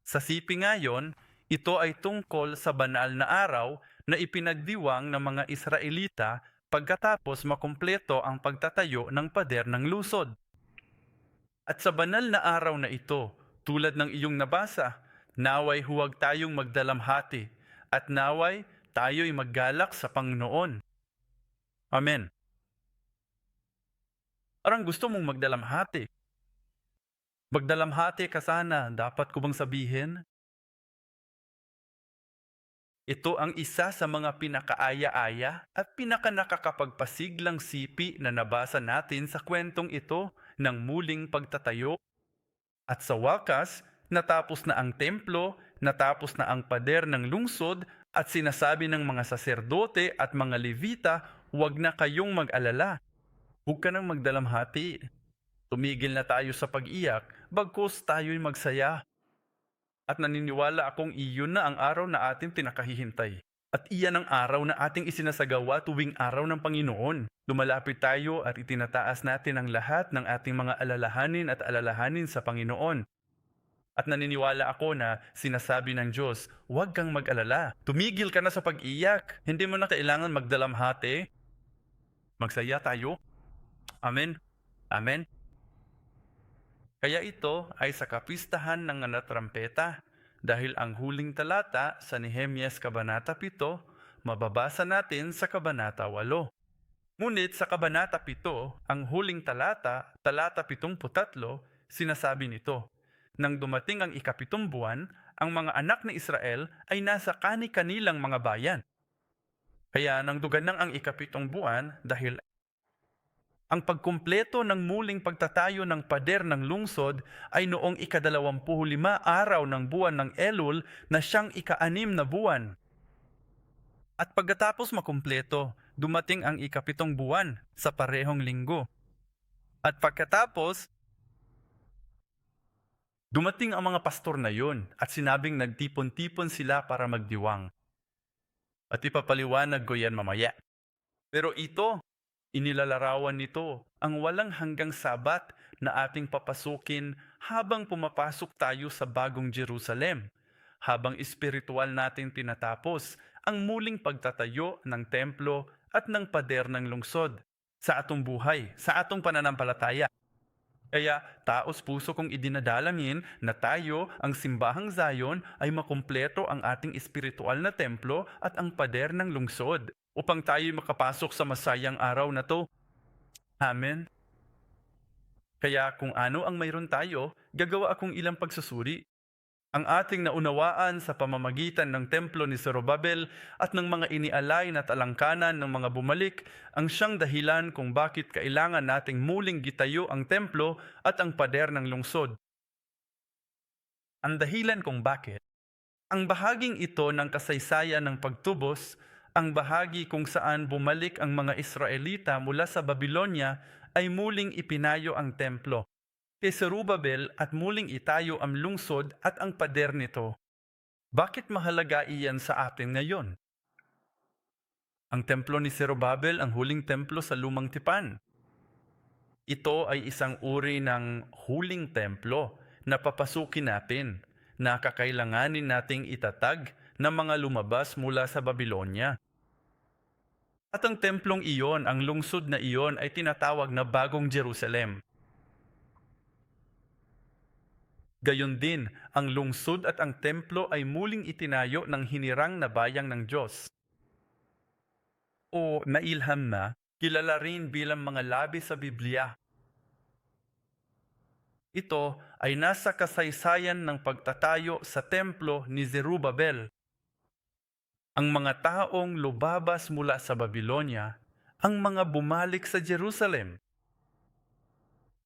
Sa sipi ngayon, ito ay tungkol sa banal na araw na ipinagdiwang ng mga Israelita pagkatapos makumpleto ang pagtatayo ng pader ng lusod. At sa banal na araw na ito, tulad ng iyong nabasa, naway huwag tayong magdalamhati at naway tayo'y maggalak sa Panginoon. Amen. Parang gusto mong magdalamhati. Magdalamhati ka sana, dapat ko bang sabihin? Ito ang isa sa mga pinakaaya-aya at pinakanakakapagpasiglang sipi na nabasa natin sa kwentong ito ng muling pagtatayo. At sa wakas, natapos na ang templo, natapos na ang pader ng lungsod at sinasabi ng mga saserdote at mga levita, huwag na kayong mag-alala. Huwag ka nang magdalamhati. Tumigil na tayo sa pag-iyak, bagkus tayo'y magsaya. At naniniwala akong iyon na ang araw na ating tinakahihintay. At iyan ang araw na ating isinasagawa tuwing araw ng Panginoon. Lumalapit tayo at itinataas natin ang lahat ng ating mga alalahanin at alalahanin sa Panginoon. At naniniwala ako na sinasabi ng Diyos, huwag kang mag-alala. Tumigil ka na sa pag-iyak. Hindi mo na kailangan magdalamhati. Magsaya tayo. Amen. Amen. Kaya ito ay sa kapistahan ng nanatrampeta, dahil ang huling talata sa Nehemias Kabanata 7, mababasa natin sa Kabanata 8. Ngunit sa Kabanata 7, ang huling talata, talata 73, sinasabi nito, nang dumating ang ikapitong buwan, ang mga anak ni Israel ay nasa kani-kanilang mga bayan. Kaya nang duganang ang ikapitong buwan, dahil ang pagkumpleto ng muling pagtatayo ng pader ng lungsod ay noong ika-25 araw ng buwan ng Elul na siyang ika-6 na buwan. At pagkatapos makumpleto, dumating ang ikapitong buwan sa parehong linggo. At pagkatapos, dumating ang mga pastor na yun at sinabing nagtipon-tipon sila para magdiwang. At ipapaliwanag ko yan mamaya. Pero ito, inilalarawan nito ang walang hanggang sabat na ating papasukin habang pumapasok tayo sa bagong Jerusalem, habang espiritual natin tinatapos ang muling pagtatayo ng templo at ng pader ng lungsod sa atong buhay, sa atong pananampalataya. Kaya taos puso kong idinadalangin na tayo, ang simbahang Zion, ay makumpleto ang ating espiritual na templo at ang pader ng lungsod upang tayo makapasok sa masayang araw na to. Amen. Kaya kung ano ang mayroon tayo, gagawa akong ilang pagsusuri. Ang ating naunawaan sa pamamagitan ng templo ni Zorobabel at ng mga inialay na talangkanan ng mga bumalik ang siyang dahilan kung bakit kailangan nating muling gitayo ang templo at ang pader ng lungsod. Ang dahilan kung bakit, ang bahaging ito ng kasaysayan ng pagtubos, ang bahagi kung saan bumalik ang mga Israelita mula sa Babylonia ay muling ipinayo ang templo kay Zerubbabel at muling itayo ang lungsod at ang pader nito. Bakit mahalaga iyan sa atin ngayon? Ang templo ni Zerubbabel ang huling templo sa lumang tipan. Ito ay isang uri ng huling templo na papasukin natin, na kakailanganin nating itatag ng mga lumabas mula sa Babylonia. At ang templong iyon, ang lungsod na iyon ay tinatawag na Bagong Jerusalem. Gayon din, ang lungsod at ang templo ay muling itinayo ng hinirang na bayang ng Diyos. O nailham na, kilala rin bilang mga labi sa Biblia. Ito ay nasa kasaysayan ng pagtatayo sa templo ni Zerubbabel. Ang mga taong lumabas mula sa Babylonia, ang mga bumalik sa Jerusalem.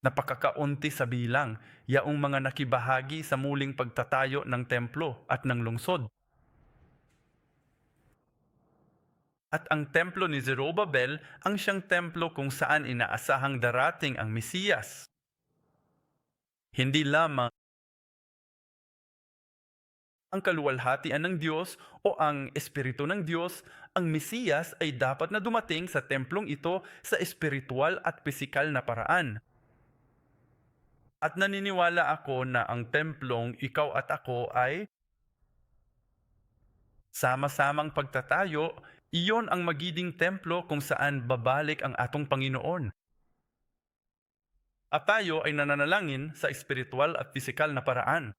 Napakakaunti sa bilang, yaong mga nakibahagi sa muling pagtatayo ng templo at ng lungsod. At ang templo ni Zerubbabel ang siyang templo kung saan inaasahang darating ang Mesiyas. Hindi lamang ang kaluwalhatian ng Diyos o ang Espiritu ng Diyos, ang Mesiyas ay dapat na dumating sa templong ito sa espiritual at pisikal na paraan. At naniniwala ako na ang templong ikaw at ako ay sama-samang pagtatayo, iyon ang magiging templo kung saan babalik ang atong Panginoon. At tayo ay nananalangin sa espiritual at pisikal na paraan.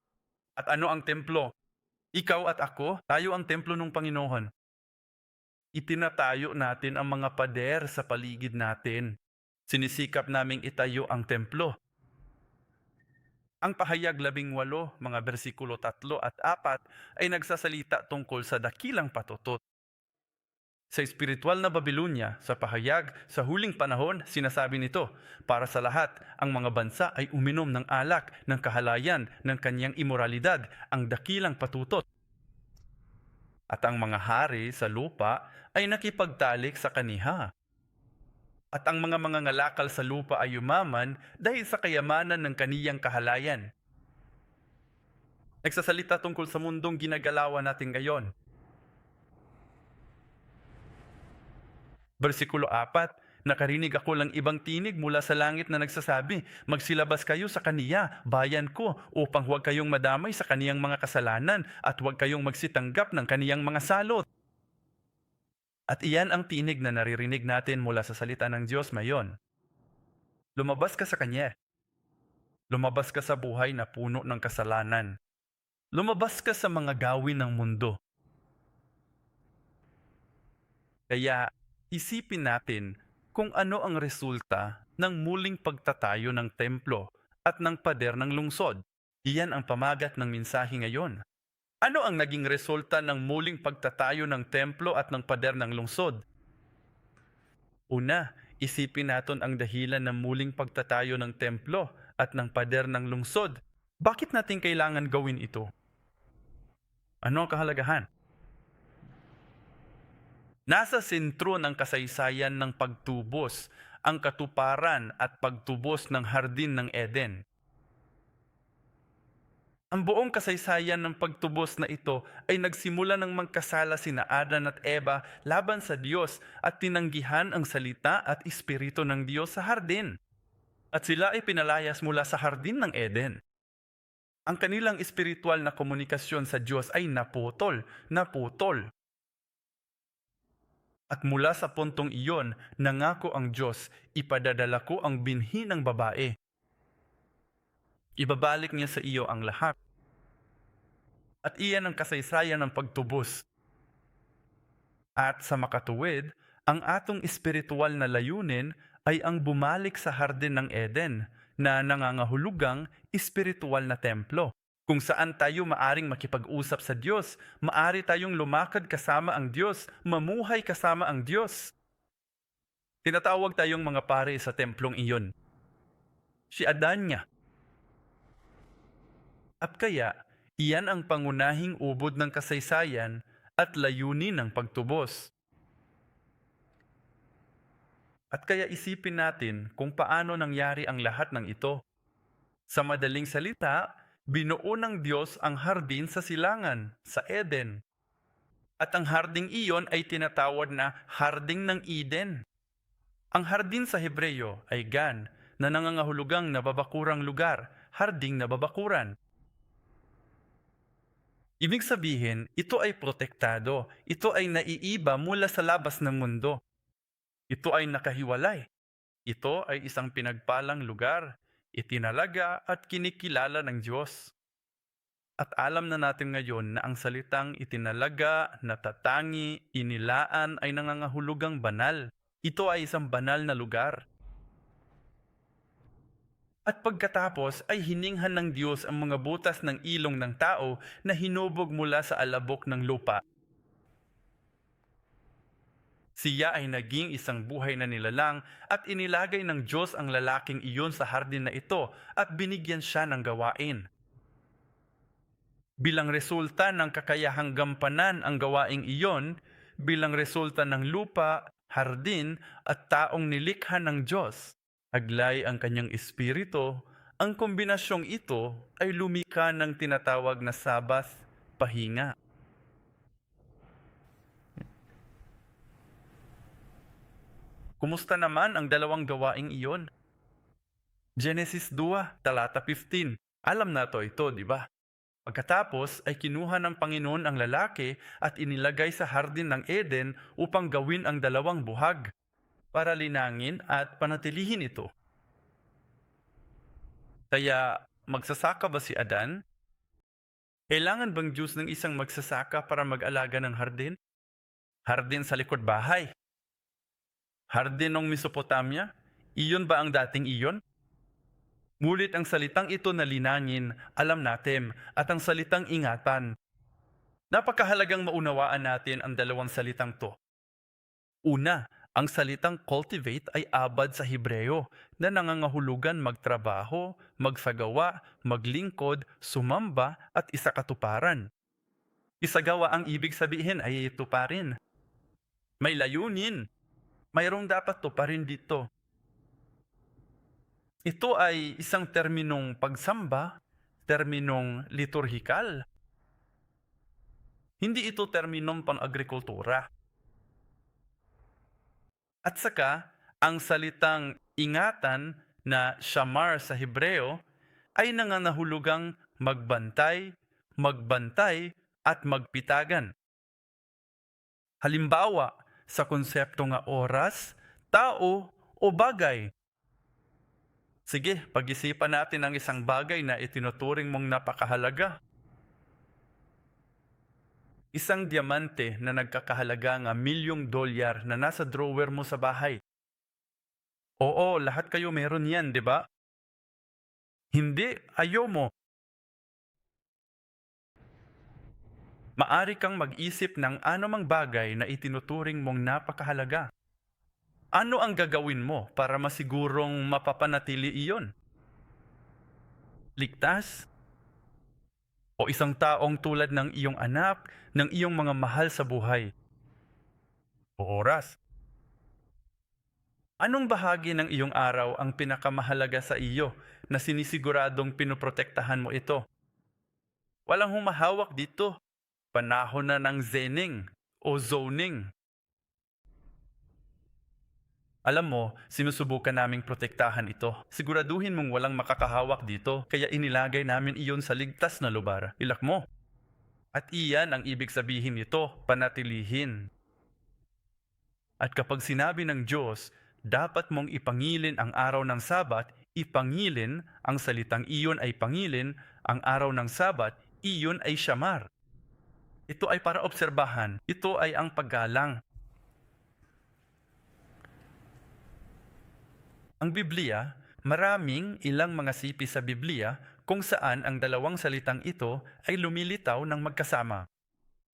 At ano ang templo? Ikaw at ako, tayo ang templo ng Panginoon. Itinatayo natin ang mga pader sa paligid natin. Sinisikap naming itayo ang templo. Ang pahayag 18, mga bersikulo 3 at 4 ay nagsasalita tungkol sa dakilang patutot. Sa espiritual na Babylonia, sa pahayag, sa huling panahon, sinasabi nito, para sa lahat, ang mga bansa ay uminom ng alak, ng kahalayan, ng kanyang imoralidad, ang dakilang patutot. At ang mga hari sa lupa ay nakipagtalik sa kaniha. At ang mga mangangalakal sa lupa ay yumaman dahil sa kayamanan ng kaniyang kahalayan. Nagsasalita tungkol sa mundong ginagalawan natin ngayon. Versikulo 4, nakarinig ako ng ibang tinig mula sa langit na nagsasabi, magsilabas kayo sa kaniya, bayan ko, upang huwag kayong madamay sa kaniyang mga kasalanan at huwag kayong magsitanggap ng kaniyang mga salot. At iyan ang tinig na naririnig natin mula sa salita ng Diyos ngayon. Lumabas ka sa kanya. Lumabas ka sa buhay na puno ng kasalanan. Lumabas ka sa mga gawin ng mundo. Kaya isipin natin kung ano ang resulta ng muling pagtatayo ng templo at ng pader ng lungsod. Iyan ang pamagat ng mensahe ngayon. Ano ang naging resulta ng muling pagtatayo ng templo at ng pader ng lungsod? Una, isipin natin ang dahilan ng muling pagtatayo ng templo at ng pader ng lungsod. Bakit natin kailangan gawin ito? Ano ang kahalagahan? Nasa sentro ng kasaysayan ng pagtubos, ang katuparan at pagtubos ng hardin ng Eden. Ang buong kasaysayan ng pagtubos na ito ay nagsimula ng magkasala sina Adan at Eva laban sa Diyos at tinanggihan ang salita at espiritu ng Diyos sa hardin. At sila ay pinalayas mula sa hardin ng Eden. Ang kanilang espiritual na komunikasyon sa Diyos ay naputol. At mula sa puntong iyon, nangako ang Diyos, ipadadala ko ang binhi ng babae. Ibabalik niya sa iyo ang lahat. At iyan ang kasaysayan ng pagtubos. At sa makatuwid, ang atong espiritual na layunin ay ang bumalik sa hardin ng Eden na nangangahulugang espiritual na templo, kung saan tayo maaring makipag-usap sa Diyos, maari tayong lumakad kasama ang Diyos, mamuhay kasama ang Diyos. Tinatawag tayong mga pare sa templong iyon. Si Adanya. At kaya, iyan ang pangunahing ubod ng kasaysayan at layunin ng pagtubos. At kaya isipin natin kung paano nangyari ang lahat ng ito. Sa madaling salita, binuo ng Diyos ang hardin sa silangan, sa Eden. At ang harding iyon ay tinatawag na harding ng Eden. Ang hardin sa Hebreyo ay Gan, na nangangahulugang nababakurang lugar, harding nababakuran. Ibig sabihin, ito ay protektado, ito ay naiiba mula sa labas ng mundo. Ito ay nakahiwalay. Ito ay isang pinagpalang lugar, itinalaga at kinikilala ng Diyos. At alam na natin ngayon na ang salitang itinalaga, natatangi, inilaan ay nangangahulugang banal. Ito ay isang banal na lugar. At pagkatapos ay hininghan ng Diyos ang mga butas ng ilong ng tao na hinubog mula sa alabok ng lupa. Siya ay naging isang buhay na nilalang at inilagay ng Diyos ang lalaking iyon sa hardin na ito at binigyan siya ng gawain. Bilang resulta ng kakayahang gampanan ang gawaing iyon, bilang resulta ng lupa, hardin at taong nilikha ng Diyos, aglay ang kanyang espiritu, ang kombinasyong ito ay lumika ng tinatawag na Sabbath, pahinga. Kumusta naman ang dalawang gawaing iyon? Genesis 2, talata 15. Alam na ito, di ba? Pagkatapos ay kinuha ng Panginoon ang lalaki at inilagay sa hardin ng Eden upang gawin ang dalawang buhag para linangin at panatilihin ito. Kaya magsasaka ba si Adan? Kailangan bang Diyos ng isang magsasaka para mag-alaga ng hardin? Hardin sa likod bahay? Hardin ng Mesopotamia? Iyon ba ang dating iyon? Ngunit ang salitang ito na linangin, alam natin, at ang salitang ingatan. Napakahalagang maunawaan natin ang dalawang salitang to. Una, ang salitang cultivate ay abad sa Hebreo na nangangahulugan magtrabaho, magsagawa, maglingkod, sumamba at isakatuparan. Isagawa ang ibig sabihin ay tuparin. May layunin. Mayroong dapat tuparin dito. Ito ay isang terminong pagsamba, terminong liturhikal. Hindi ito terminong pang-agrikultura. At saka, ang salitang ingatan na shamar sa Hebreo ay nangangahulugang magbantay, magbantay at magpitagan. Halimbawa, sa konsepto nga oras, tao o bagay. Sige, pag-isipan natin ang isang bagay na itinuturing mong napakahalaga. Isang diamante na nagkakahalaga nga $1,000,000 na nasa drawer mo sa bahay. Oo, lahat kayo meron yan, di ba? Hindi, ayaw mo. Maari kang mag-isip ng anumang bagay na itinuturing mong napakahalaga. Ano ang gagawin mo para masigurong mapapanatili iyon? Ligtas? O isang taong tulad ng iyong anak, ng iyong mga mahal sa buhay? O oras? Anong bahagi ng iyong araw ang pinakamahalaga sa iyo na sinisiguradong pinoprotektahan mo ito? Walang humahawak dito. Panahon na ng zening o zoning. Alam mo, sinusubukan naming protektahan ito. Siguraduhin mong walang makakahawak dito, kaya inilagay namin iyon sa ligtas na lugar. Ilak mo. At iyan ang ibig sabihin nito, panatilihin. At kapag sinabi ng Diyos, dapat mong ipangilin ang araw ng Sabat, ipangilin, ang salitang iyon ay pangilin, ang araw ng Sabat, iyon ay shamar. Ito ay para obserbahan, ito ay ang paggalang. Ang Biblia, maraming ilang mga sipi sa Biblia kung saan ang dalawang salitang ito ay lumilitaw ng magkasama.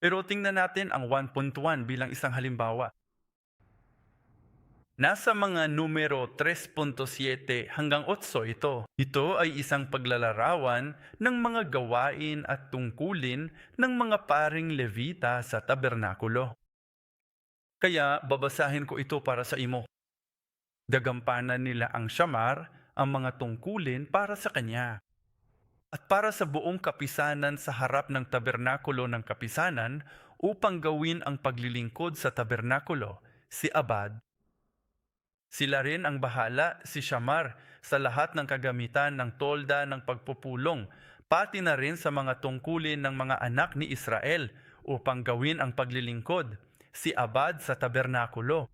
Pero tingnan natin ang 1.1 bilang isang halimbawa. Nasa mga numero 3.7 hanggang 8 ito. Ito ay isang paglalarawan ng mga gawain at tungkulin ng mga paring Levita sa tabernakulo. Kaya babasahin ko ito para sa imo. Gagampanan nila ang shamar, ang mga tungkulin para sa kanya. At para sa buong kapisanan sa harap ng tabernakulo ng kapisanan upang gawin ang paglilingkod sa tabernakulo, si Abad. Sila rin ang bahala, si Shamar, sa lahat ng kagamitan ng tolda ng pagpupulong, pati na rin sa mga tungkulin ng mga anak ni Israel upang gawin ang paglilingkod, si Abad sa tabernakulo.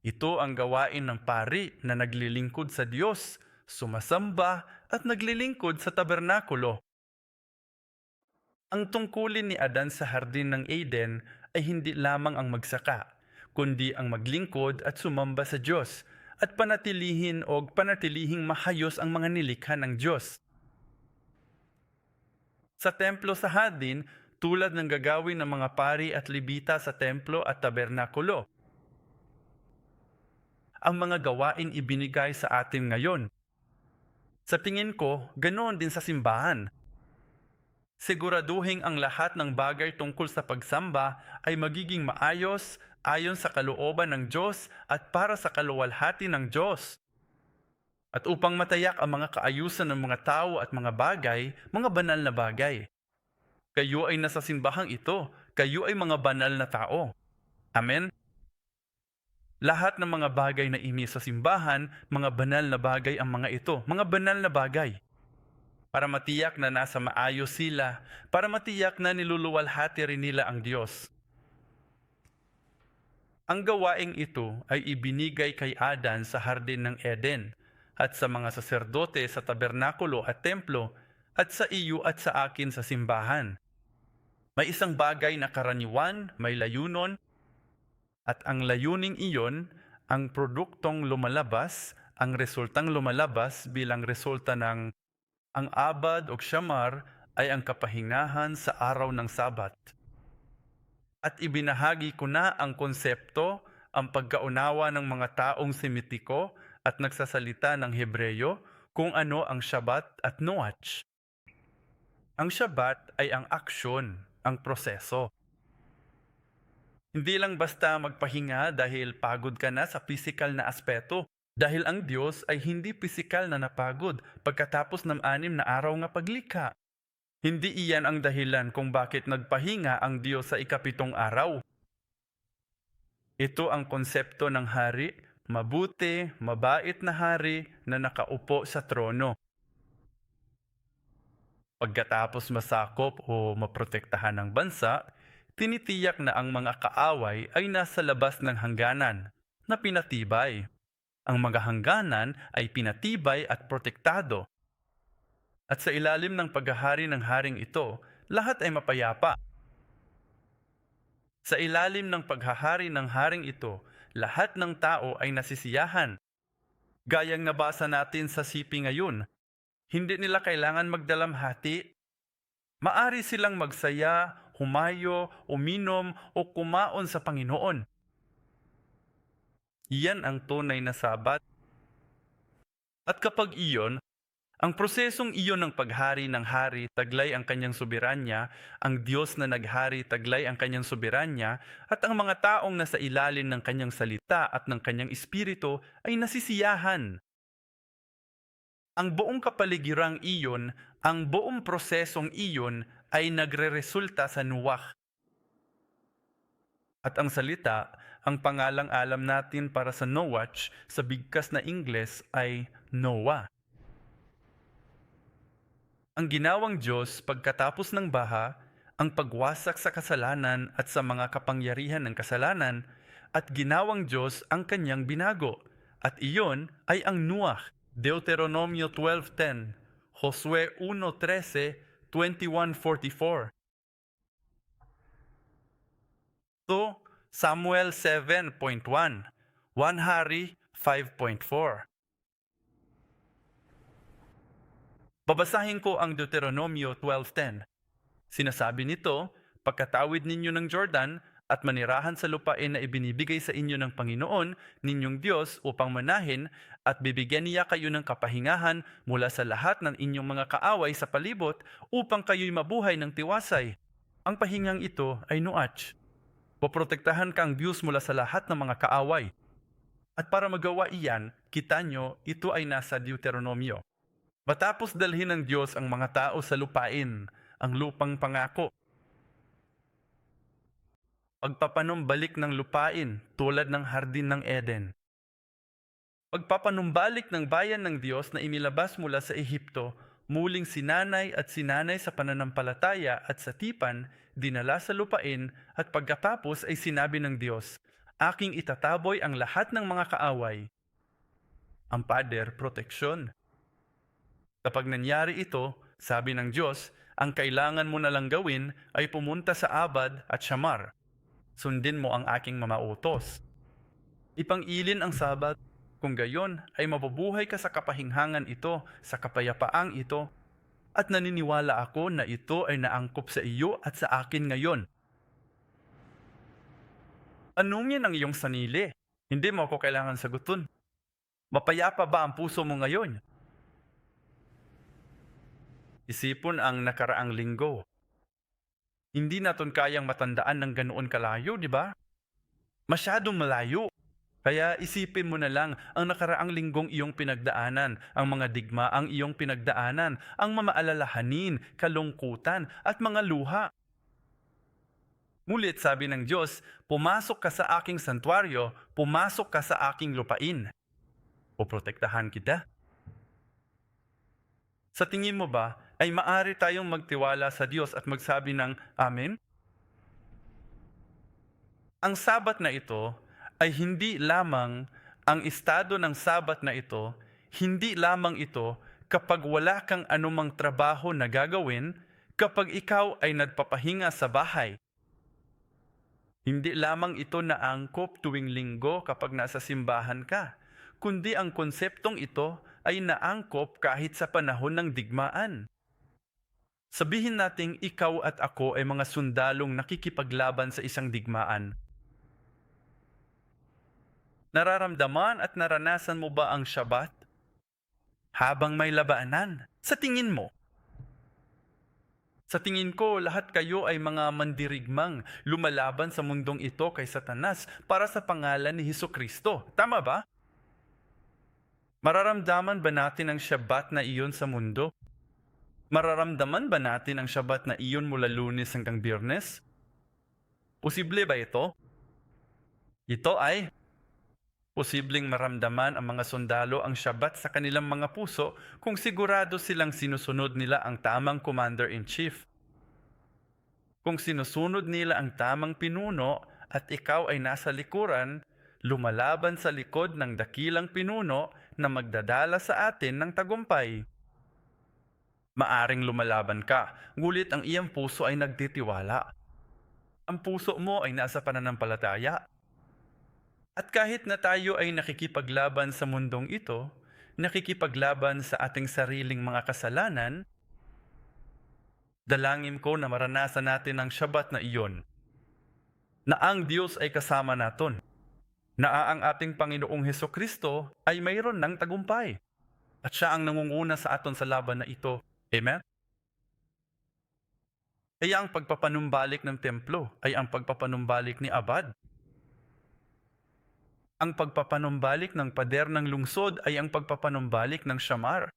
Ito ang gawain ng pari na naglilingkod sa Diyos, sumasamba at naglilingkod sa tabernakulo. Ang tungkulin ni Adan sa hardin ng Eden ay hindi lamang ang magsaka, kundi ang maglingkod at sumamba sa Diyos at panatilihing mahayos ang mga nilikha ng Diyos. Sa templo sa hardin, tulad ng gagawin ng mga pari at libita sa templo at tabernakulo, ang mga gawain ibinigay sa atin ngayon. Sa tingin ko, ganoon din sa simbahan. Siguraduhin ang lahat ng bagay tungkol sa pagsamba ay magiging maayos ayon sa kalooban ng Diyos at para sa kaluwalhati ng Diyos. At upang matayak ang mga kaayusan ng mga tao at mga bagay, mga banal na bagay. Kayo ay nasa simbahang ito, kayo ay mga banal na tao. Amen? Lahat ng mga bagay na imi sa simbahan, mga banal na bagay ang mga ito, mga banal na bagay. Para matiyak na nasa maayos sila, para matiyak na niluluwalhati rin nila ang Diyos. Ang gawaing ito ay ibinigay kay Adan sa hardin ng Eden, at sa mga saserdote sa tabernakulo at templo, at sa iyo at sa akin sa simbahan. May isang bagay na karaniwan, may layunon, at ang layuning iyon, ang produktong lumalabas, ang resultang lumalabas bilang resulta ng ang abad o siyamar ay ang kapahingahan sa araw ng Sabat. At ibinahagi ko na ang konsepto, ang pagkaunawa ng mga taong Semitiko at nagsasalita ng Hebreyo kung ano ang Shabbat at Noach. Ang Shabbat ay ang aksyon, ang proseso. Hindi lang basta magpahinga dahil pagod ka na sa pisikal na aspeto. Dahil ang Diyos ay hindi pisikal na napagod pagkatapos ng 6 na araw nga paglikha. Hindi iyan ang dahilan kung bakit nagpahinga ang Diyos sa ika-7 araw. Ito ang konsepto ng hari, mabuti, mabait na hari na nakaupo sa trono. Pagkatapos masakop o maprotektahan ng bansa, tinitiyak na ang mga kaaway ay nasa labas ng hangganan na pinatibay. Ang mga hangganan ay pinatibay at protektado. At sa ilalim ng paghahari ng haring ito, lahat ay mapayapa. Sa ilalim ng paghahari ng haring ito, lahat ng tao ay nasisiyahan. Gayang nabasa natin sa sipi ngayon, hindi nila kailangan magdalamhati. Maari silang magsaya, humayo, uminom o kumaon sa Panginoon. Iyan ang tunay na Sabat. At kapag iyon, ang prosesong iyon ng paghari ng hari taglay ang kanyang soberanya, ang Diyos na naghari taglay ang kanyang soberanya, at ang mga taong nasa ilalim ng kanyang salita at ng kanyang espiritu ay nasisiyahan. Ang buong kapaligirang iyon, ang buong prosesong iyon ay nagreresulta sa Nuwah. At ang salita, ang pangalang alam natin para sa Noach sa bigkas na Ingles ay Noah. Ang ginawang Diyos pagkatapos ng baha, ang pagwasak sa kasalanan at sa mga kapangyarihan ng kasalanan, at ginawang Diyos ang kanyang binago. At iyon ay ang Nuach, Deuteronomio 12:10, Josue 1:13, 21:44. To Samuel 7.1, 1 Hari 5.4. Babasahin ko ang Deuteronomio 12:10. Sinasabi nito, pagkatawid ninyo ng Jordan at manirahan sa lupain na ibinibigay sa inyo ng Panginoon, ninyong Diyos upang manahin at bibigyan niya kayo ng kapahingahan mula sa lahat ng inyong mga kaaway sa palibot upang kayo'y mabuhay ng tiwasay. Ang pahingang ito ay Noach. Poprotektahan kang Diyos mula sa lahat ng mga kaaway. At para magawa iyan, kita nyo, ito ay nasa Deuteronomio. Matapos dalhin ng Diyos ang mga tao sa lupain, ang lupang pangako. Pagpapanumbalik ng lupain tulad ng hardin ng Eden. Pagpapanumbalik ng bayan ng Diyos na inilabas mula sa Ehipto, muling sinanay at sinanay sa pananampalataya at sa tipan, dinala sa lupain at pagkatapos ay sinabi ng Diyos, aking itataboy ang lahat ng mga kaaway. Ang pader, proteksyon. Kapag nangyari ito, sabi ng Diyos, ang kailangan mo na lang gawin ay pumunta sa Abad at Shamar. Sundin mo ang aking mamautos. Ipangilin ang Sabat, kung gayon ay mabubuhay ka sa kapahinghangan ito, sa kapayapaang ito, at naniniwala ako na ito ay naangkop sa iyo at sa akin ngayon. Tanungin ang iyong sanili, hindi mo ako kailangan sagutin. Mapayapa ba ang puso mo ngayon? Isipon ang nakaraang linggo. Hindi natin kayang matandaan ng ganoon kalayo, di ba? Masyadong malayo. Kaya isipin mo na lang ang nakaraang linggong iyong pinagdaanan, ang mga digmaang iyong pinagdaanan, ang mamaalalahanin, kalungkutan at mga luha. Ngunit sabi ng Diyos, pumasok ka sa aking santuaryo, pumasok ka sa aking lupain. Poprotektahan kita. Sa tingin mo ba ay maari tayong magtiwala sa Diyos at magsabi ng Amen? Ang Sabat na ito ay hindi lamang ang estado ng Sabat na ito, hindi lamang ito kapag wala kang anumang trabaho na gagawin, kapag ikaw ay nagpapahinga sa bahay. Hindi lamang ito na angkop tuwing linggo kapag nasa simbahan ka, kundi ang konseptong ito ay naangkop kahit sa panahon ng digmaan. Sabihin nating ikaw at ako ay mga sundalong nakikipaglaban sa isang digmaan. Nararamdaman at naranasan mo ba ang Shabbat habang may labanan? Sa tingin mo? Sa tingin ko, lahat kayo ay mga mandirigmang lumalaban sa mundong ito kay Satanas para sa pangalan ni Hesukristo. Tama ba? Mararamdaman ba natin ang Shabbat na iyon sa mundo? Mararamdaman ba natin ang Shabbat na iyon mula Lunes hanggang Biyernes? Posible ba ito? Ito ay posibleng maramdaman ang mga sundalo ang Shabbat sa kanilang mga puso kung sigurado silang sinusunod nila ang tamang Commander-in-Chief. Kung sinusunod nila ang tamang pinuno at ikaw ay nasa likuran, lumalaban sa likod ng dakilang pinuno na magdadala sa atin ng tagumpay. Maaring lumalaban ka, ngulit ang iyong puso ay nagtitiwala. Ang puso mo ay nasa pananampalataya. At kahit na tayo ay nakikipaglaban sa mundong ito, nakikipaglaban sa ating sariling mga kasalanan, dalangin ko na maranasan natin ang Shabbat na iyon, na ang Diyos ay kasama natin, na ang ating Panginoong Hesukristo ay mayroon ng tagumpay, at siya ang nangunguna sa aton sa laban na ito. Amen? Kaya ang pagpapanumbalik ng templo ay ang pagpapanumbalik ni Abad. Ang pagpapanumbalik ng pader ng lungsod ay ang pagpapanumbalik ng Shamar.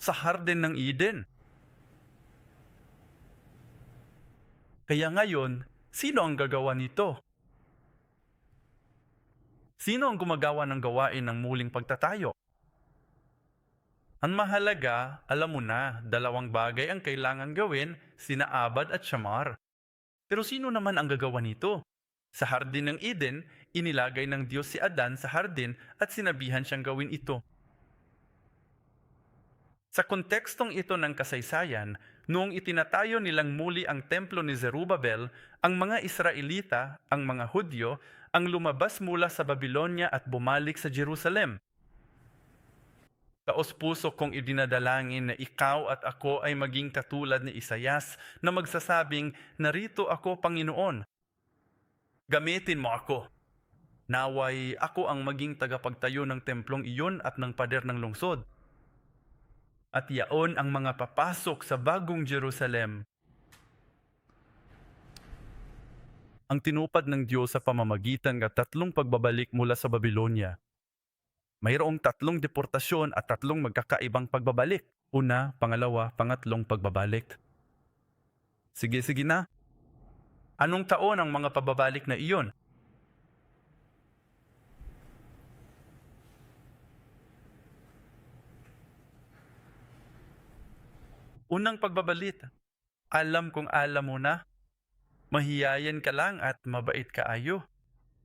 Sa Harden ng Eden. Kaya ngayon, sino ang gagawa nito? Sino ang gumagawa ng gawain ng muling pagtatayo? Ang mahalaga, alam mo na, dalawang bagay ang kailangan gawin, sina Abad at Shamar. Pero sino naman ang gagawa nito? Sa Hardin ng Eden, inilagay ng Diyos si Adan sa hardin at sinabihan siyang gawin ito. Sa kontekstong ito ng kasaysayan, noong itinatayo nilang muli ang templo ni Zerubbabel, ang mga Israelita, ang mga Hudyo, ang lumabas mula sa Babylonia at bumalik sa Jerusalem. Taos-puso kong idinadalangin na ikaw at ako ay maging katulad ni Isayas na magsasabing, "Narito ako, Panginoon. Gamitin mo ako. Naway ako ang maging tagapagtayo ng templong iyon at ng pader ng lungsod. At yaon ang mga papasok sa bagong Jerusalem." Ang tinupad ng Diyos sa pamamagitan ng tatlong pagbabalik mula sa Babylonia. Mayroong tatlong deportasyon at tatlong magkakaibang pagbabalik. Una, pangalawa, pangatlong pagbabalik. Sige na. Anong taon ang mga pababalik na iyon? Unang pagbabalik. Alam kong alam mo na. Mahiyayan ka lang at mabait ka ayo.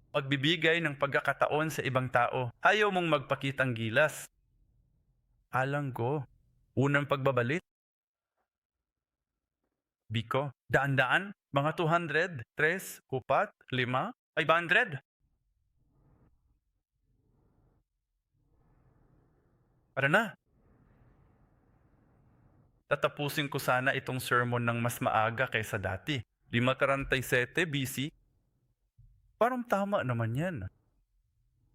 Pagbibigay ng pagkakataon sa ibang tao. Ayaw mong magpakitang gilas. Alam ko. Unang pagbabalik. Biko. Daan-daan. Mga 200, 3, 4, 5, 500. Para na. Tatapusin ko sana itong sermon ng mas maaga kaysa dati. 5:37 BC. Parang tama naman yan.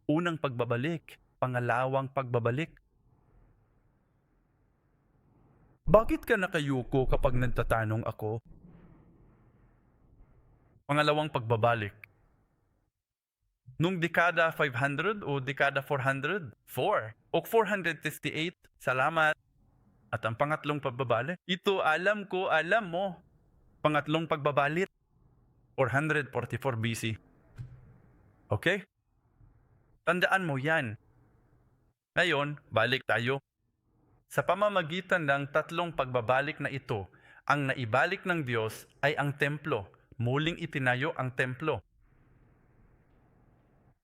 Unang pagbabalik, pangalawang pagbabalik. Bakit ka nakayuko kapag nagtatanong ako? Pangalawang pagbabalik. Nung dekada 500 o dekada 400? 4 o 458? Salamat. At ang pangatlong pagbabalik. Ito alam ko, alam mo. Pangatlong pagbabalik. 444 BC. Okay? Tandaan mo yan. Ngayon, balik tayo. Sa pamamagitan ng tatlong pagbabalik na ito, ang naibalik ng Diyos ay ang templo. Muling itinayo ang templo.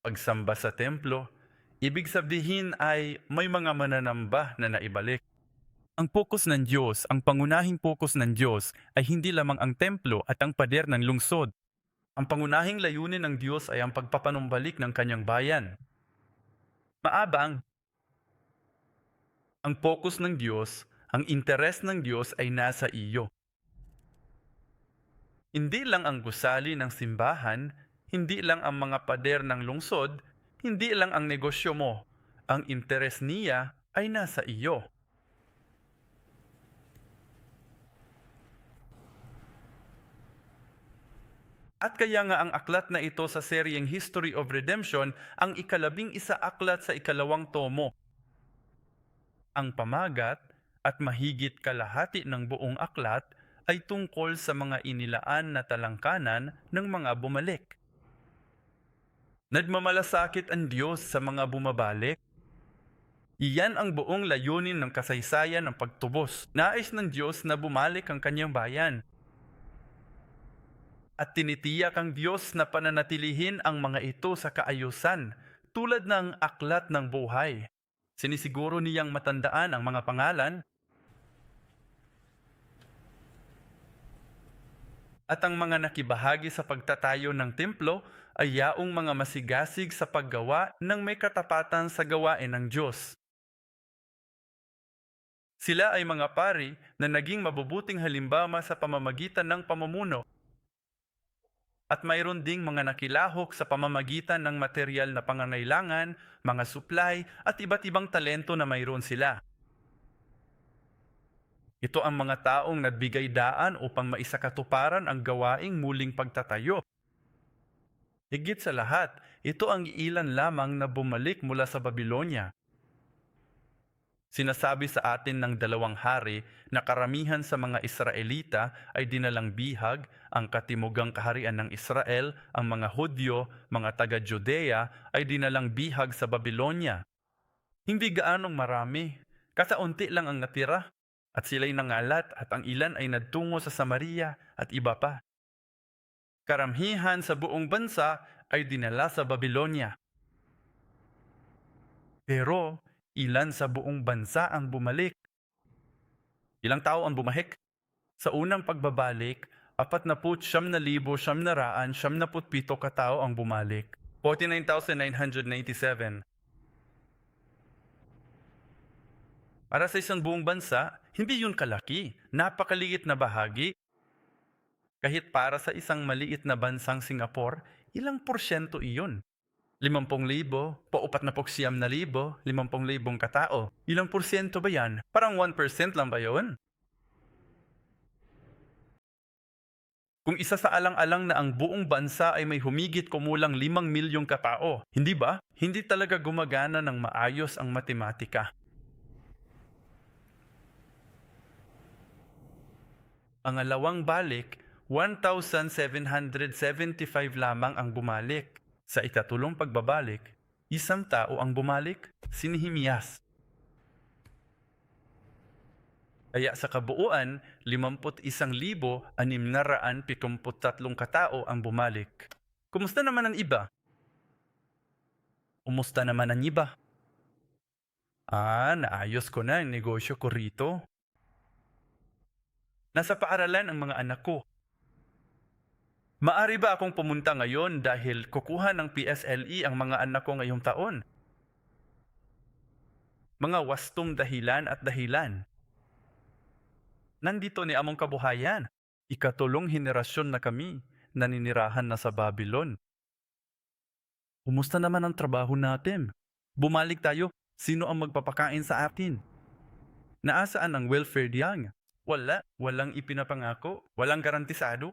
Pagsamba sa templo, ibig sabihin ay may mga mananamba na naibalik. Ang pokus ng Diyos, ang pangunahing pokus ng Diyos ay hindi lamang ang templo at ang pader ng lungsod. Ang pangunahing layunin ng Diyos ay ang pagpapanumbalik ng kanyang bayan. Maabang, ang pokus ng Diyos, ang interes ng Diyos ay nasa iyo. Hindi lang ang gusali ng simbahan, hindi lang ang mga pader ng lungsod, hindi lang ang negosyo mo. Ang interes niya ay nasa iyo. At kaya nga ang aklat na ito sa seryeng History of Redemption ang ika-11 aklat sa ikalawang tomo. Ang pamagat at mahigit kalahati ng buong aklat ay tungkol sa mga inilaan na talangkanan ng mga bumalik. Nagmamalasakit ang Diyos sa mga bumabalik. Iyan ang buong layunin ng kasaysayan ng pagtubos. Nais ng Diyos na bumalik ang kanyang bayan. At tinitiyak ang Diyos na pananatilihin ang mga ito sa kaayusan, tulad ng aklat ng buhay. Sinisiguro niyang matandaan ang mga pangalan at ang mga nakibahagi sa pagtatayo ng templo ay yaong mga masigasig sa paggawa ng may katapatan sa gawain ng Diyos. Sila ay mga pari na naging mabubuting halimbawa sa pamamagitan ng pamumuno. At mayroon ding mga nakilahok sa pamamagitan ng material na pangangailangan, mga supply at iba't ibang talento na mayroon sila. Ito ang mga taong nagbigay daan upang maisakatuparan ang gawaing muling pagtatayo. Higit sa lahat, ito ang ilan lamang na bumalik mula sa Babylonia. Sinasabi sa atin ng 2 Hari na karamihan sa mga Israelita ay dinalang bihag, ang katimugang kaharian ng Israel, ang mga Hudyo, mga taga-Judea ay dinalang bihag sa Babylonia. Hindi gaanong marami, kasaunti lang ang natira, at sila'y nangalat at ang ilan ay nagtungo sa Samaria at iba pa. Karamihan sa buong bansa ay dinala sa Babylonia. Pero ilan sa buong bansa ang bumalik? Ilang tao ang bumahik? Sa unang pagbabalik, 49,997 katao ang bumalik. 49,997. Para sa isang buong bansa, hindi yun kalaki. Napakaliit na bahagi. Kahit para sa isang maliit na bansang Singapore, ilang porsyento iyon? 50,000, paupat na 50,000, 50,000 katao. Ilang porsyento ba yan? Parang 1% lang ba yun? Kung isa sa alang-alang na ang buong bansa ay may humigit kumulang 5 milyong katao, hindi ba? Hindi talaga gumagana ng maayos ang matematika. Pangalawang balik, 1,775 lamang ang bumalik. Sa ikatulong pagbabalik, 1 tao ang bumalik, si Nehemias. Kaya sa kabuuan, 51,673 katao ang bumalik. Kumusta naman ang iba? Kumusta naman ang iba? Naayos ko na ang negosyo ko rito. Nasa paaralan ang mga anak ko. Maari ba akong pumunta ngayon dahil kukuha ng PSLE ang mga anak ko ngayong taon? Mga wastong dahilan at dahilan. Nandito ni among kabuhayan. Ikatulong henerasyon na kami, naninirahan na sa Babylon. Kumusta naman ang trabaho natin? Bumalik tayo, sino ang magpapakain sa atin? Naasaan ang welfare diyan? Walang ipinapangako, walang garantisado.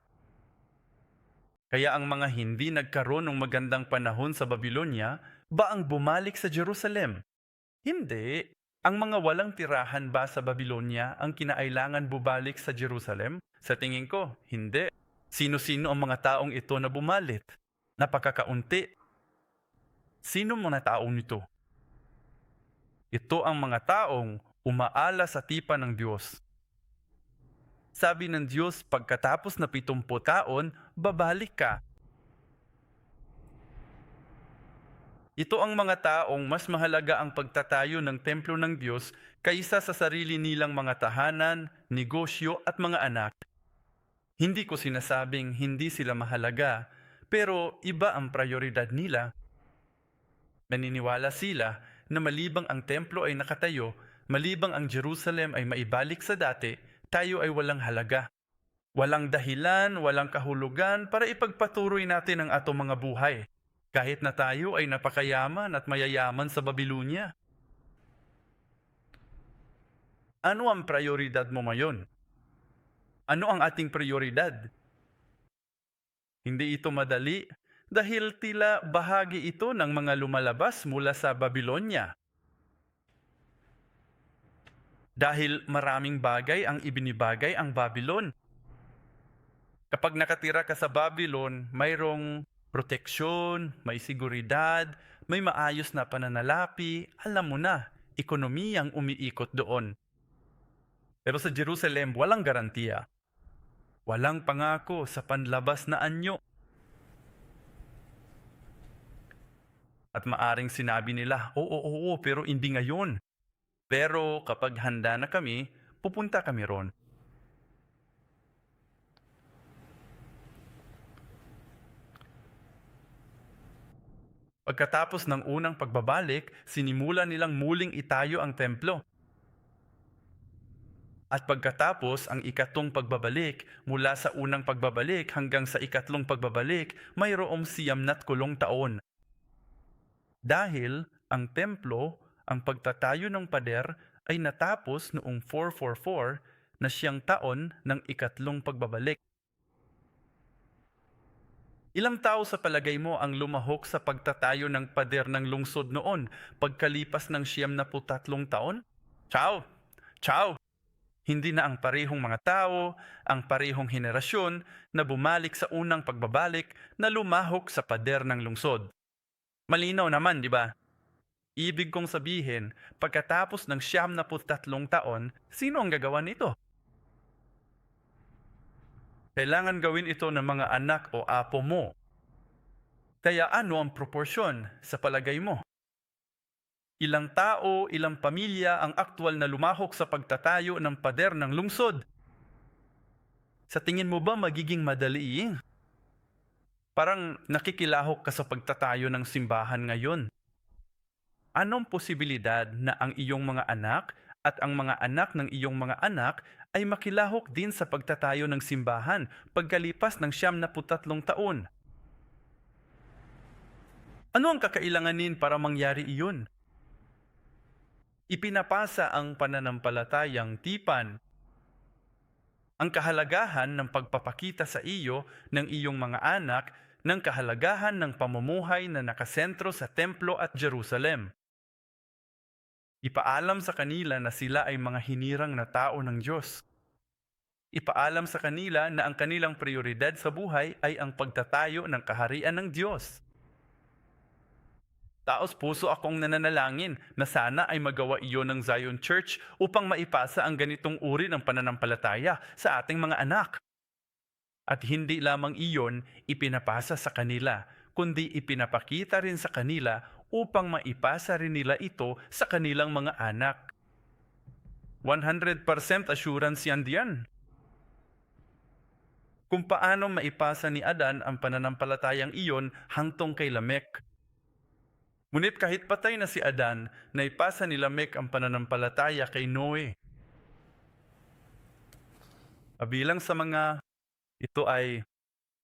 Kaya ang mga hindi nagkaroon ng magandang panahon sa Babylonia, ba ang bumalik sa Jerusalem? Hindi. Ang mga walang tirahan ba sa Babylonia ang kinailangan bumalik sa Jerusalem? Sa tingin ko, hindi. Sino-sino ang mga taong ito na bumalit? Napakakaunti. Sino mga taong ito? Ito ang mga taong umaala sa tipan ng Diyos. Sabi ng Diyos, pagkatapos na 70 taon, babalik ka. Ito ang mga taong mas mahalaga ang pagtatayo ng templo ng Diyos kaysa sa sarili nilang mga tahanan, negosyo at mga anak. Hindi ko sinasabing hindi sila mahalaga, pero iba ang prioridad nila. Naniniwala sila na malibang ang templo ay nakatayo, malibang ang Jerusalem ay maibalik sa dati, tayo ay walang halaga. Walang dahilan, walang kahulugan para ipagpatuloy natin ang atong mga buhay. Kahit na tayo ay napakayaman at mayayaman sa Babylonia. Ano ang prioridad mo ngayon? Ano ang ating prioridad? Hindi ito madali dahil tila bahagi ito ng mga lumalabas mula sa Babylonia. Dahil maraming bagay ang ibinibagay ang Babylon. Kapag nakatira ka sa Babylon, mayroong proteksyon, may seguridad, may maayos na pananalapi, alam mo na, ekonomiyang umiikot doon. Pero sa Jerusalem, walang garantiya. Walang pangako sa panlabas na anyo. At maaring sinabi nila, oo, pero hindi ngayon. Pero kapag handa na kami, pupunta kami ron. Pagkatapos ng unang pagbabalik, sinimula nilang muling itayo ang templo. At pagkatapos ang ikatong pagbabalik, mula sa unang pagbabalik hanggang sa ikatlong pagbabalik, mayroong 90 taon. Dahil ang templo, ang pagtatayo ng pader ay natapos noong 444 na siyang taon ng ikatlong pagbabalik. Ilang tao sa palagay mo ang lumahok sa pagtatayo ng pader ng lungsod noon pagkalipas ng 93 taon? Ciao! Ciao! Hindi na ang parehong mga tao, ang parehong henerasyon na bumalik sa unang pagbabalik na lumahok sa pader ng lungsod. Malinaw naman, di ba? Ibig kong sabihin, pagkatapos ng 93 taon, sino ang gagawa nito? Kailangan gawin ito ng mga anak o apo mo. Kaya ano ang proporsyon sa palagay mo? Ilang tao, ilang pamilya ang aktwal na lumahok sa pagtatayo ng pader ng lungsod? Sa tingin mo ba magiging madali? Parang nakikilahok ka sa pagtatayo ng simbahan ngayon. Anong posibilidad na ang iyong mga anak at ang mga anak ng iyong mga anak ay makilahok din sa pagtatayo ng simbahan pagkalipas ng 93 taon? Ano ang kakailanganin para mangyari iyon? Ipinapasa ang pananampalatayang tipan. Ang kahalagahan ng pagpapakita sa iyo ng iyong mga anak ng kahalagahan ng pamumuhay na nakasentro sa templo at Jerusalem. Ipaalam sa kanila na sila ay mga hinirang na tao ng Diyos. Ipaalam sa kanila na ang kanilang prioridad sa buhay ay ang pagtatayo ng kaharian ng Diyos. Taos puso akong nananalangin na sana ay magawa iyon ng Zion Church upang maipasa ang ganitong uri ng pananampalataya sa ating mga anak. At hindi lamang iyon ipinapasa sa kanila, kundi ipinapakita rin sa kanila upang maipasa rin nila ito sa kanilang mga anak. 100% assurance yan diyan. Kung paano maipasa ni Adan ang pananampalatayang iyon hangtong kay Lamek. Ngunit kahit patay na si Adan, naipasa ni Lamek ang pananampalataya kay Noe. Bilang sa mga ito ay,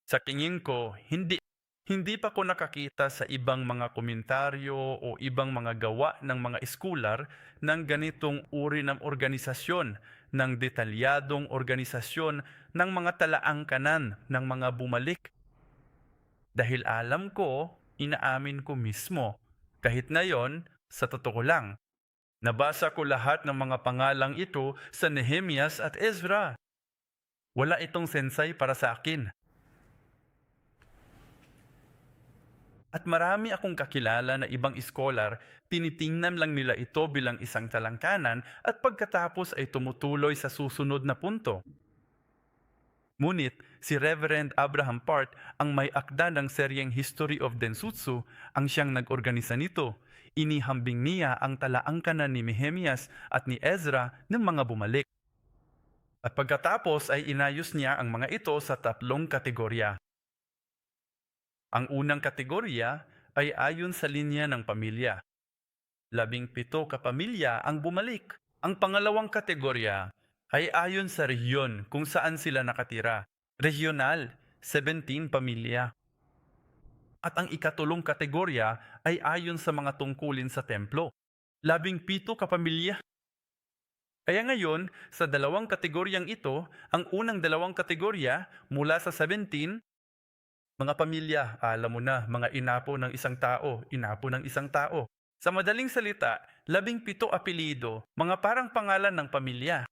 sa tingin ko, hindi pa ko nakakita sa ibang mga komentaryo o ibang mga gawa ng mga eskular ng ganitong uri ng organisasyon, ng detalyadong organisasyon ng mga talaangkanan ng mga bumalik. Dahil alam ko, inaamin ko mismo, kahit ngayon, sa totoo lang, nabasa ko lahat ng mga pangalang ito sa Nehemias at Ezra. Wala itong sensay para sa akin. At marami akong kakilala na ibang iskolar, tinitingnan lang nila ito bilang isang talangkanan at pagkatapos ay tumutuloy sa susunod na punto. Ngunit si Reverend Abraham Part ang may akda ng seryeng History of Densutsu ang siyang nag-organisa nito. Inihambing niya ang talaangkanan ni Nehemias at ni Ezra ng mga bumalik. At pagkatapos ay inayos niya ang mga ito sa 3 kategorya. Ang unang kategorya ay ayon sa linya ng pamilya. 17 kapamilya ang bumalik. Ang pangalawang kategorya ay ayon sa rehiyon kung saan sila nakatira. Regional, 17 pamilya. At ang ikatulong kategorya ay ayon sa mga tungkulin sa templo. 17 kapamilya. Kaya ngayon, sa dalawang kategoryang ito, ang unang dalawang kategorya mula sa 17, mga pamilya, alam mo na, mga inapo ng isang tao, inapo ng isang tao. Sa madaling salita, 17 apelido, mga parang pangalan ng pamilya.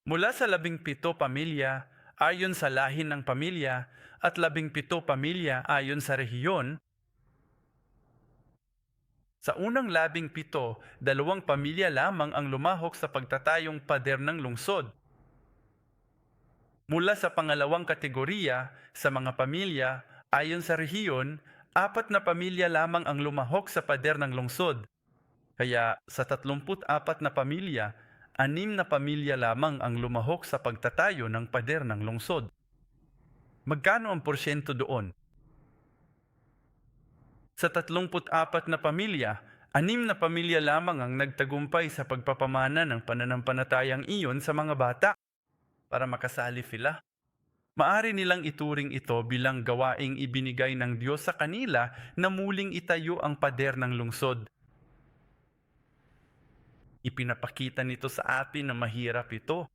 Mula sa 17 pamilya, ayon sa lahi ng pamilya, at 17 pamilya ayon sa rehiyon. Sa unang 17, 2 pamilya lamang ang lumahok sa pagtatayong pader ng lungsod. Mula sa pangalawang kategorya, sa mga pamilya, ayon sa rehiyon, 4 na pamilya lamang ang lumahok sa pader ng lungsod. Kaya sa 34 na pamilya, 6 na pamilya lamang ang lumahok sa pagtatayo ng pader ng lungsod. Magkano ang porsyento doon? Sa 34 na pamilya, 6 na pamilya lamang ang nagtagumpay sa pagpapamana ng pananampalatayang iyon sa mga bata para makasali sila. Maari nilang ituring ito bilang gawaing ibinigay ng Diyos sa kanila na muling itayo ang pader ng lungsod. Ipinapakita nito sa atin na mahirap ito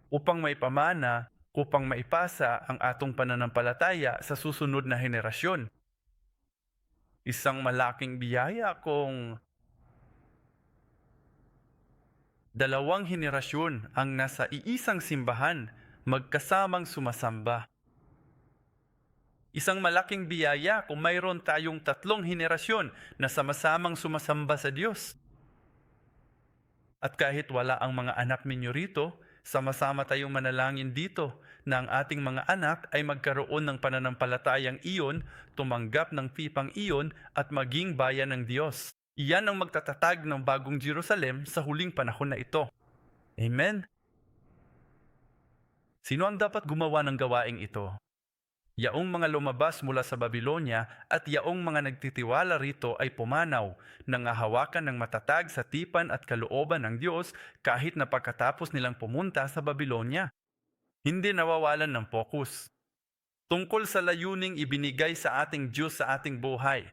upang may pamana, upang maipasa ang atong pananampalataya sa susunod na henerasyon. Isang malaking biyaya kung 2 henerasyon ang nasa iisang simbahan magkasamang sumasamba. Isang malaking biyaya kung mayroon tayong 3 henerasyon na sama-samang sumasamba sa Diyos. At kahit wala ang mga anak ninyo rito, sama-sama tayong manalangin dito na ang ating mga anak ay magkaroon ng pananampalatayang iyon, tumanggap ng pipang iyon at maging bayan ng Diyos. Iyan ang magtatatag ng bagong Jerusalem sa huling panahon na ito. Amen? Sino ang dapat gumawa ng gawaing ito? Yaong mga lumabas mula sa Babylonia at yaong mga nagtitiwala rito ay pumanaw, nangahawakan ng matatag sa tipan at kalooban ng Diyos kahit na pagkatapos nilang pumunta sa Babylonia. Hindi nawawalan ng focus. Tungkol sa layuning ibinigay sa ating Diyos sa ating buhay.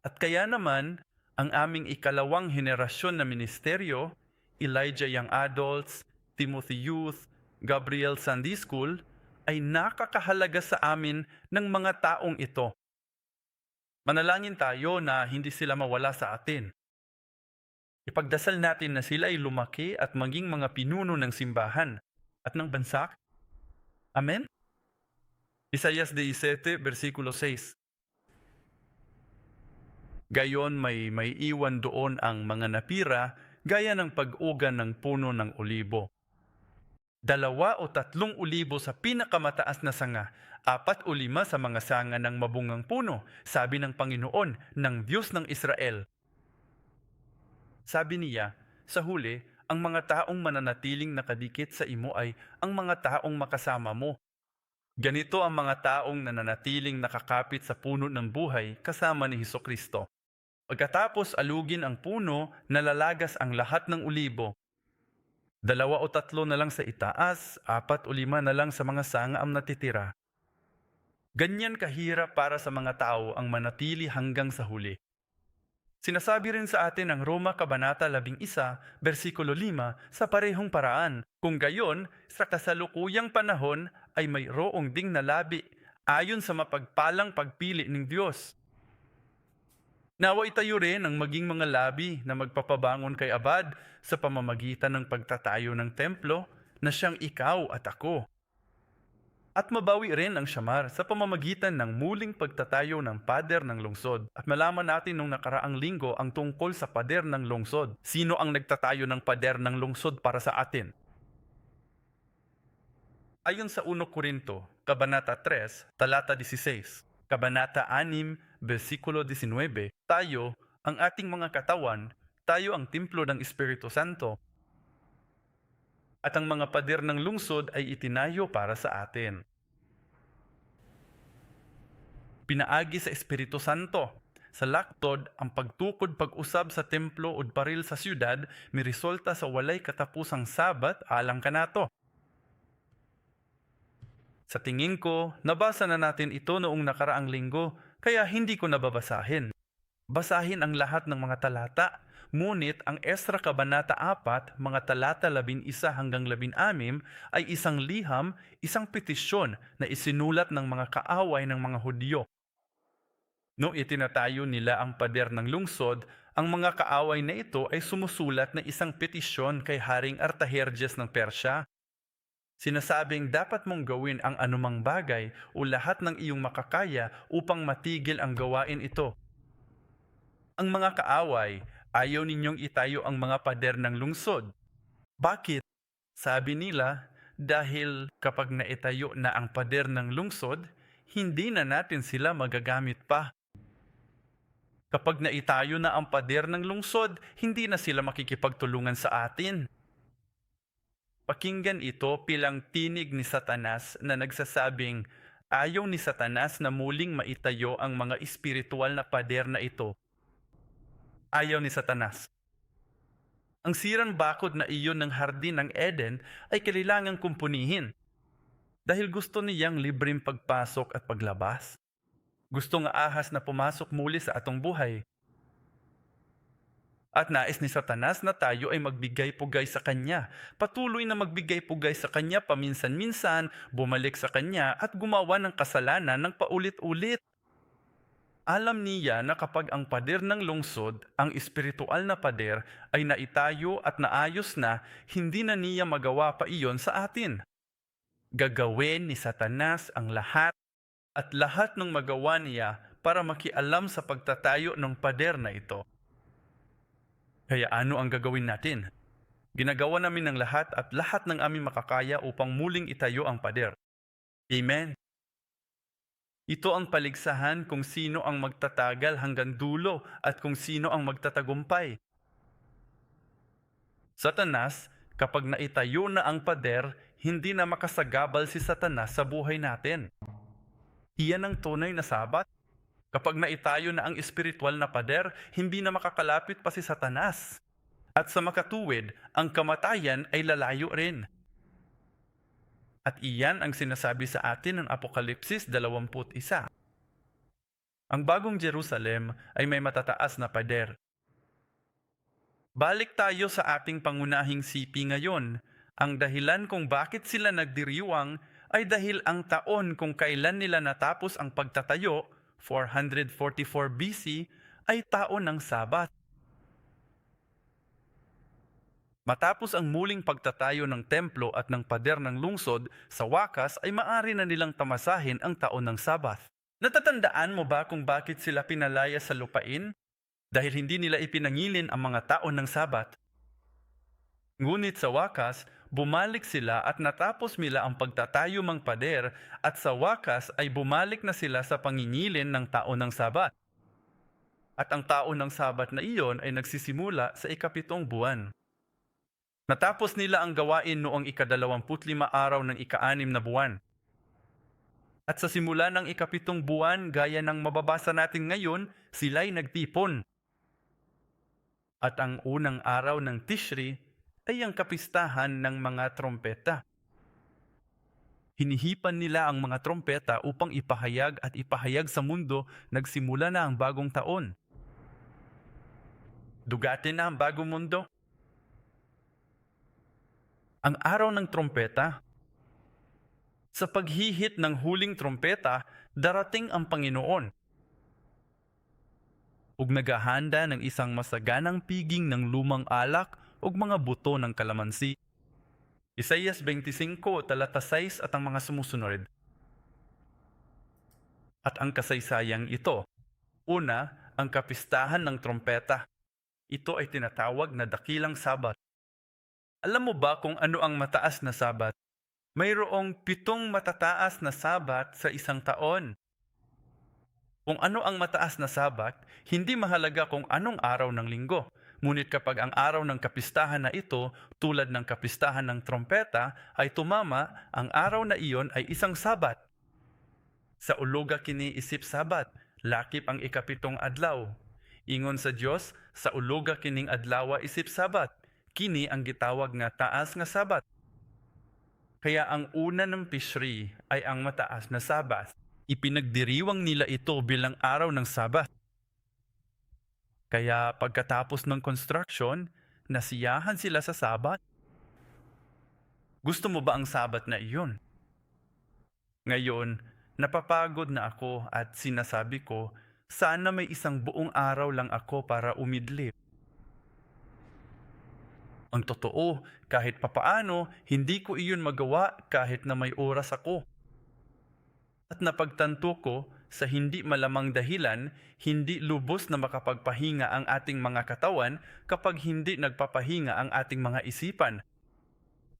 At kaya naman, ang aming ikalawang henerasyon na ministeryo, Elijah Young Adults, Timothy Youth, Gabriel Sunday School, ay nakakahalaga sa amin ng mga taong ito. Manalangin tayo na hindi sila mawala sa atin. Ipagdasal natin na sila ay lumaki at maging mga pinuno ng simbahan at ng bansa. Amen? Isaías 17, versikulo 6. Gayon may iwan doon ang mga napira gaya ng pag-ugan ng puno ng olibo. 2 o 3 olibo sa pinakamataas na sanga, 4 o 5 sa mga sanga ng mabungang puno, sabi ng Panginoon, ng Diyos ng Israel. Sabi niya, sa huli, ang mga taong mananatiling nakadikit sa imo ay ang mga taong makasama mo. Ganito ang mga taong nananatiling nakakapit sa puno ng buhay kasama ni Hesukristo. Pagkatapos alugin ang puno, nalalagas ang lahat ng olibo. 2 o 3 na lang sa itaas, 4 o 5 na lang sa mga sanga ang natitira. Ganyan kahirap para sa mga tao ang manatili hanggang sa huli. Sinasabi rin sa atin ang Roma Kabanata 11, versikulo 5 sa parehong paraan. Kung gayon, sa kasalukuyang panahon ay mayroong ding nalabi ayon sa mapagpalang pagpili ng Diyos. Nawa itayo rin ang maging mga labi na magpapabangon kay Abad sa pamamagitan ng pagtatayo ng templo na siyang ikaw at ako. At mabawi rin ang Shamar sa pamamagitan ng muling pagtatayo ng pader ng lungsod. At malaman natin nung nakaraang linggo ang tungkol sa pader ng lungsod. Sino ang nagtatayo ng pader ng lungsod para sa atin? Ayon sa 1 Korinto, Kabanata 3, Talata 16, Kabanata 6, Versikulo 19, tayo, ang ating mga katawan, tayo ang templo ng Espiritu Santo, at ang mga pader ng lungsod ay itinayo para sa atin. Pinaagi sa Espiritu Santo. Sa laktod, ang pagtukod pag-usab sa templo o paril sa siyudad, miresulta sa walay katapusang sabat alang kanato. Sa tingin ko, nabasa na natin ito noong nakaraang linggo, kaya hindi ko nababasahin. Basahin ang lahat ng mga talata, ngunit ang Esra Kabanata 4, mga talata 11 hanggang 16 ay isang liham, isang petisyon na isinulat ng mga kaaway ng mga Hudyo. Noong itinatayo nila ang pader ng lungsod, ang mga kaaway na ito ay sumusulat ng isang petisyon kay Haring Artaherjes ng Persya. Sinasabing dapat mong gawin ang anumang bagay o lahat ng iyong makakaya upang matigil ang gawain ito. Ang mga kaaway, ayaw ninyong itayo ang mga pader ng lungsod. Bakit? Sabi nila, dahil kapag naitayo na ang pader ng lungsod, hindi na natin sila magagamit pa. Kapag naitayo na ang pader ng lungsod, hindi na sila makikipagtulungan sa atin. Pakinggan ito bilang tinig ni Satanas na nagsasabing ayaw ni Satanas na muling maitayo ang mga espiritual na pader na ito. Ayaw ni Satanas. Ang sirang bakod na iyon ng hardin ng Eden ay kailangang kumpunihin dahil gusto niyang libreng pagpasok at paglabas. Gusto nga ahas na pumasok muli sa atong buhay. At nais ni Satanas na tayo ay magbigay-pugay sa Kanya. Patuloy na magbigay-pugay sa Kanya paminsan-minsan, bumalik sa Kanya at gumawa ng kasalanan ng paulit-ulit. Alam niya na kapag ang pader ng lungsod, ang espiritual na pader, ay naitayo at naayos na, hindi na niya magawa pa iyon sa atin. Gagawin ni Satanas ang lahat at lahat ng magawa niya para makialam sa pagtatayo ng pader na ito. Kaya ano ang gagawin natin? Ginagawa namin ng lahat at lahat ng aming makakaya upang muling itayo ang pader. Amen. Ito ang paligsahan kung sino ang magtatagal hanggang dulo at kung sino ang magtatagumpay. Satanas, kapag naitayo na ang pader, hindi na makasagabal si Satanas sa buhay natin. Iyan ang tunay na sabat. Kapag naitayo na ang espiritual na pader, hindi na makakalapit pa si Satanas. At sa makatuwid, ang kamatayan ay lalayo rin. At iyan ang sinasabi sa atin ng Apokalipsis 21. Ang bagong Jerusalem ay may matataas na pader. Balik tayo sa ating pangunahing sipi ngayon. Ang dahilan kung bakit sila nagdiriwang ay dahil ang taon kung kailan nila natapos ang pagtatayo, 444 BC, ay taon ng Sabat. Matapos ang muling pagtatayo ng templo at ng pader ng lungsod, sa wakas ay maari na nilang tamasahin ang taon ng Sabat. Natatandaan mo ba kung bakit sila pinalaya sa lupain? Dahil hindi nila ipinangilin ang mga taon ng Sabat. Ngunit sa wakas, bumalik sila at natapos nila ang pagtatayo ng pader at sa wakas ay bumalik na sila sa pangingilin ng taon ng Sabat. At ang taon ng Sabat na iyon ay nagsisimula sa ika-7 buwan. Natapos nila ang gawain noong ika-25 araw ng ika-6 na buwan. At sa simula ng ika-7 buwan, gaya ng mababasa natin ngayon, sila'y nagtipon. At ang unang araw ng Tishri ay ang kapistahan ng mga trompeta. Hinihipan nila ang mga trompeta upang ipahayag sa mundo nagsimula na ang bagong taon. Dugatin na ang bagong mundo. Ang araw ng trompeta. Sa paghihit ng huling trompeta, darating ang Panginoon. Ug naghahanda ng isang masaganang piging ng lumang alak ug mga buto ng kalamansi. Isaias 25, talata 6 at ang mga sumusunod. at ang kasaysayang ito. Una, ang kapistahan ng trompeta. Ito ay tinatawag na dakilang Sabat. Alam mo ba kung ano ang mataas na Sabat? Mayroong 7 matataas na Sabat sa isang taon. Kung ano ang mataas na Sabat, hindi mahalaga kung anong araw ng linggo. Ngunit kapag ang araw ng kapistahan na ito, tulad ng kapistahan ng trompeta, ay tumama, ang araw na iyon ay isang Sabat. Sa uloga kini isip Sabat, lakip ang ikapitong adlaw. Ingon sa Dios, sa uloga kining adlaw isip Sabat, kini ang gitawag nga taas nga Sabat. Kaya ang una ng Tishri ay ang mataas na Sabat. Ipinagdiriwang nila ito bilang araw ng Sabat. Kaya pagkatapos ng construction, nasiyahan sila sa Sabat. Gusto mo ba ang Sabat na iyon? Ngayon, napapagod na ako at sinasabi ko, sana may isang buong araw lang ako para umidlip. Ang totoo, kahit papaano, hindi ko iyon magawa kahit na may oras ako. At napagtanto ko, sa hindi malamang dahilan, hindi lubos na makapagpahinga ang ating mga katawan kapag hindi nagpapahinga ang ating mga isipan.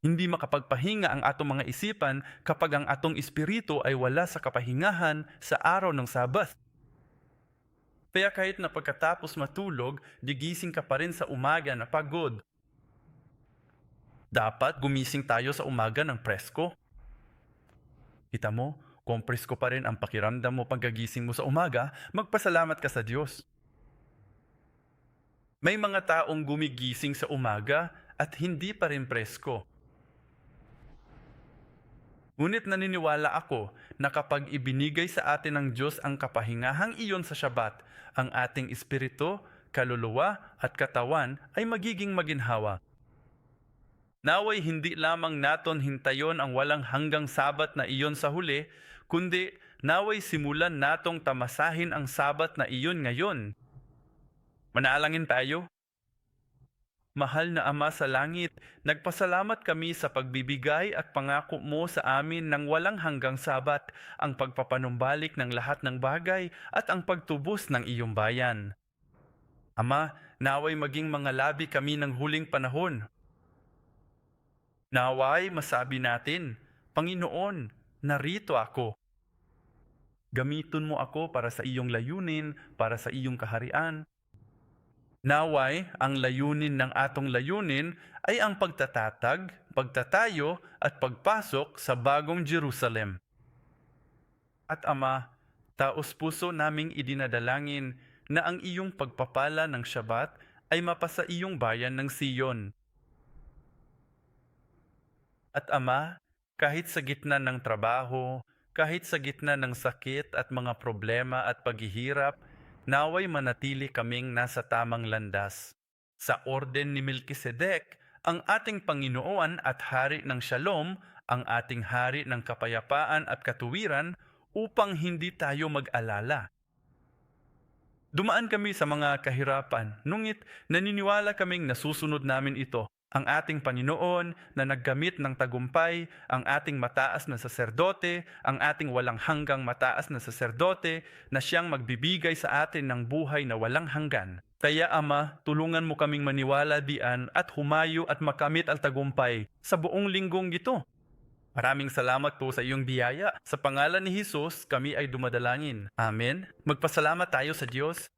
Hindi makapagpahinga ang atong mga isipan kapag ang atong espiritu ay wala sa kapahingahan sa araw ng Sabat. Kaya kahit na pagkatapos matulog, digising ka pa rin sa umaga na pagod. Dapat gumising tayo sa umaga ng presko. Kita mo, kung presko pa rin ang pakiramdam mo pagkagising mo sa umaga, magpasalamat ka sa Diyos. May mga taong gumigising sa umaga at hindi pa rin presko. Ngunit naniniwala ako na kapag ibinigay sa atin ng Diyos ang kapahingahang iyon sa Shabbat, ang ating espiritu, kaluluwa at katawan ay magiging maginhawa. Naway hindi lamang naton hintayon ang walang hanggang Sabat na iyon sa huli, kundi naway simulan natong tamasahin ang Sabat na iyon ngayon. Manalangin tayo. Mahal na Ama sa langit, nagpasalamat kami sa pagbibigay at pangako mo sa amin ng walang hanggang Sabat, ang pagpapanumbalik ng lahat ng bagay at ang pagtubos ng iyong bayan. Ama, naway maging mga labi kami ng huling panahon. Naway masabi natin, Panginoon, narito ako. Gamitin mo ako para sa iyong layunin, para sa iyong kaharian. Naway, ang layunin ng atong layunin ay ang pagtatatag, pagtatayo at pagpasok sa bagong Jerusalem. At Ama, taos puso naming idinadalangin na ang iyong pagpapala ng Shabbat ay mapasa iyong bayan ng Siyon. At Ama, kahit sa gitna ng trabaho, kahit sa gitna ng sakit at mga problema at paghihirap, naway manatili kaming nasa tamang landas. Sa orden ni Melkisedek, ang ating Panginoon at Hari ng Shalom, ang ating Hari ng kapayapaan at katuwiran, upang hindi tayo mag-alala. Dumaan kami sa mga kahirapan, ngunit naniniwala kaming nasusunod namin ito. Ang ating Panginoon na naggamit ng tagumpay, ang ating mataas na saserdote, ang ating walang hanggang mataas na saserdote na siyang magbibigay sa atin ng buhay na walang hanggan. Kaya Ama, tulungan mo kaming maniwala diyan at humayo at makamit ang tagumpay sa buong linggong ito. Maraming salamat po sa iyong biyaya. Sa pangalan ni Jesus, kami ay dumadalangin. Amen. Magpasalamat tayo sa Diyos.